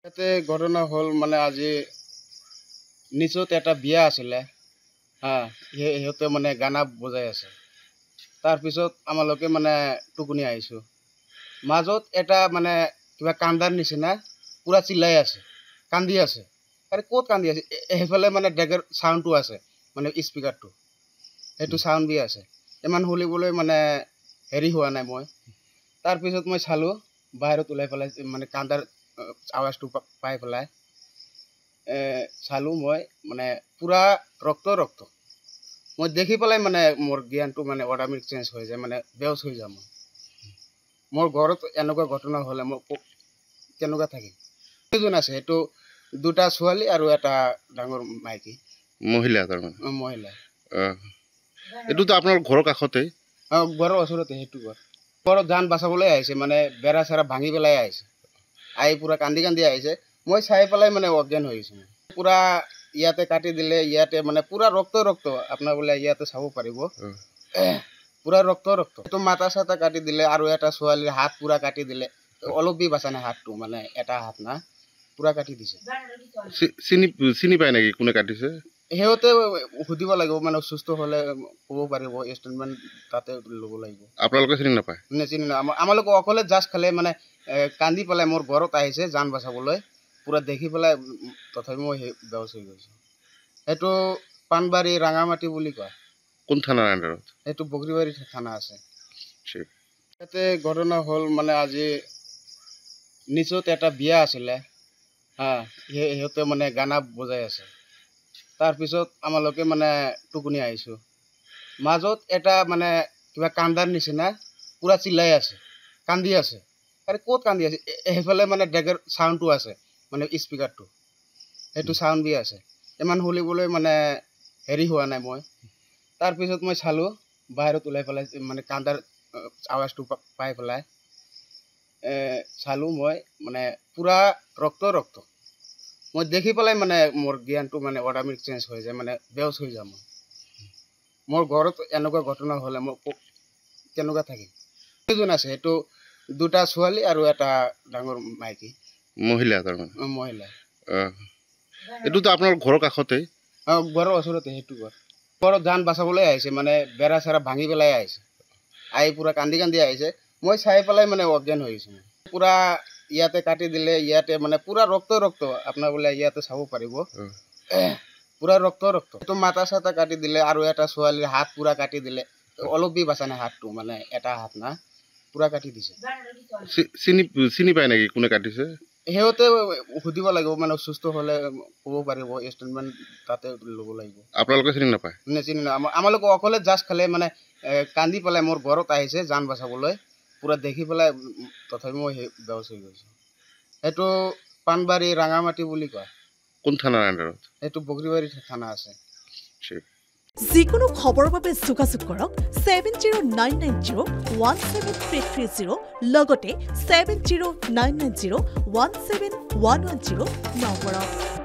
এতে ঘটনা হল মানে আজি নিচত এটা বিয়া আছিলে সিহঁতে মানে গানা বজাই আছে তাৰপিছত আমালোকে মানে টুকুনি আহিছোঁ মাজত এটা মানে কিবা কান্দাৰ নিচিনা পুৰা চিল্লাই আছে কান্দি আছে আৰে ক'ত কান্দি আছে সেইফালে মানে ডেগৰ চাউণ্ডটো আছে মানে স্পিকাৰটো সেইটো চাউণ্ড দি আছে ইমান শুনিবলৈ মানে হেৰি হোৱা নাই মই তাৰপিছত মই চালোঁ বাহিৰত ওলাই পেলাই মানে কান্দাৰ আৱাজটো পাই পেলাই চালোঁ মই মানে পুৰা ৰক্ত মই দেখি পেলাই মানে মোৰ জ্ঞানটো মানে অট'মেটিক চেঞ্জ হৈ যায় মানে বেউচ হৈ যাম মোৰ ঘৰত এনেকুৱা ঘটনা হ'লে মই কেনেকুৱা থাকিম কেইজন আছে সেইটো দুটা ছোৱালী আৰু এটা ডাঙৰ মাইকী মহিলা তাৰমানে মহিলা এইটোতো আপোনাৰ ঘৰৰ কাষতে ঘৰৰ ওচৰতে সেইটো ঘৰত যান বাচাবলৈ আহিছে মানে বেৰা চেৰা ভাঙি পেলাই আহিছে আহি পুৰা কান্দি আহিছে মই চাই পেলাই মানে অজ্ঞান হৈ গৈছোঁ পুৰা ইয়াতে কাটি দিলে ইয়াতে মানে পুৰা ৰক্ত আপোনাৰ বোলে ইয়াতে চাব পাৰিব পুৰা ৰক্ত তো মাথা চাথা কাটি দিলে আৰু এটা ছোৱালীৰ হাত পুৰা কাটি দিলে অলপ বি বাচা নাই হাতটো মানে এটা হাত না পুৰা কাটি দিছে চিনি পায় নেকি কোনে কাটিছে সিহঁতে সুধিব লাগিব মানে সুস্থ হ'লে ক'ব পাৰিব ষ্টেটমেণ্ট তাতে ল'ব লাগিব আপোনালোকে চিনি নাপায় চিনি আমালোকে অকলে জাষ্ট খালে মানে কান্দি পেলাই মোৰ ঘৰত আহিছে জান বাচাবলৈ পুৰা দেখি পেলাই তথাপি মই বেউচ হৈ গৈছোঁ সেইটো পাণবাৰী ৰাঙামাটি বুলি কয় কোন থানাৰ আণ্ডাৰত সেইটো বগৰীবাৰী থানা আছে ইয়াতে ঘটনা হ'ল মানে আজি নিচত এটা বিয়া আছিলে সিহঁতে মানে গানা বজাই আছে তাৰপিছত আমালোকে মানে টুকুনি আহিছোঁ মাজত এটা মানে কিবা কান্দাৰ নিচিনা পুৰা চিল্লাই আছে কান্দি আছে আৰে ক'ত কান্দি আছে সেইফালে মানে ডেগৰ চাউণ্ডটো আছে মানে স্পিকাৰটো সেইটো চাউণ্ড দি আছে ইমান শুনিবলৈ মানে হেৰি হোৱা নাই মই তাৰপিছত মই চালোঁ বাহিৰত ওলাই পেলাই মানে কান্দাৰ আৱাজটো পাই পেলাই চালোঁ মই মানে পুৰা ৰক্ত মই দেখি পেলাই মানে মোৰ জ্ঞানটো মানে অট'মেটিক চেঞ্জ হৈ যায় মানে বেউচ হৈ যাম মোৰ ঘৰত এনেকুৱা ঘটনা হ'লে মই কেনেকুৱা থাকিম কেইজন আছে সেইটো দুটা ছোৱালী আৰু এটা ডাঙৰ মাইকী মহিলা তাৰমানে মহিলা এইটোতো আপোনাৰ ঘৰৰ কাষতে ঘৰৰ ওচৰতে সেইটো ঘৰত যান বাচাবলৈ আহিছে মানে বেৰা চেৰা ভাঙি পেলাই আহিছে আহি পুৰা কান্দি আহিছে মই চাই পেলাই মানে অজ্ঞান হৈ গৈছোঁ পুৰা ইয়াতে কাটি দিলে ইয়াতে মানে পুৰা ৰক্ত আপোনাৰ বোলে ইয়াতে চাব পাৰিব পুৰা ৰক্ত তো মাথা চাথা কাটি দিলে আৰু এটা ছোৱালীৰ হাত পুৰা কাটি দিলে অলপ বি বাচা নাই হাতটো মানে এটা হাত না পুৰা কাটি দিছে চিনি পায় নেকি কোনে কাটিছে সিহঁতে সুধিব লাগিব মানে সুস্থ হ'লে ক'ব পাৰিব ষ্টেটমেণ্ট তাতে ল'ব লাগিব আপোনালোকে চিনি নাপায় চিনি আমালোকে অকলে জাষ্ট খালে মানে কান্দি পেলাই মোৰ ঘৰত আহিছে জান বাচাবলৈ পুৰা দেখি পেলাই তথাপি মই বেউচ হৈ গৈছোঁ সেইটো পাণবাৰী ৰাঙামাটি বুলি কয় কোন থানাৰ আণ্ডাৰত সেইটো বগৰীবাৰী থানা আছে যিকোনো খবৰৰ বাবে যোগাযোগ কৰক 7099017330 লগতে 7099017110 নম্বৰত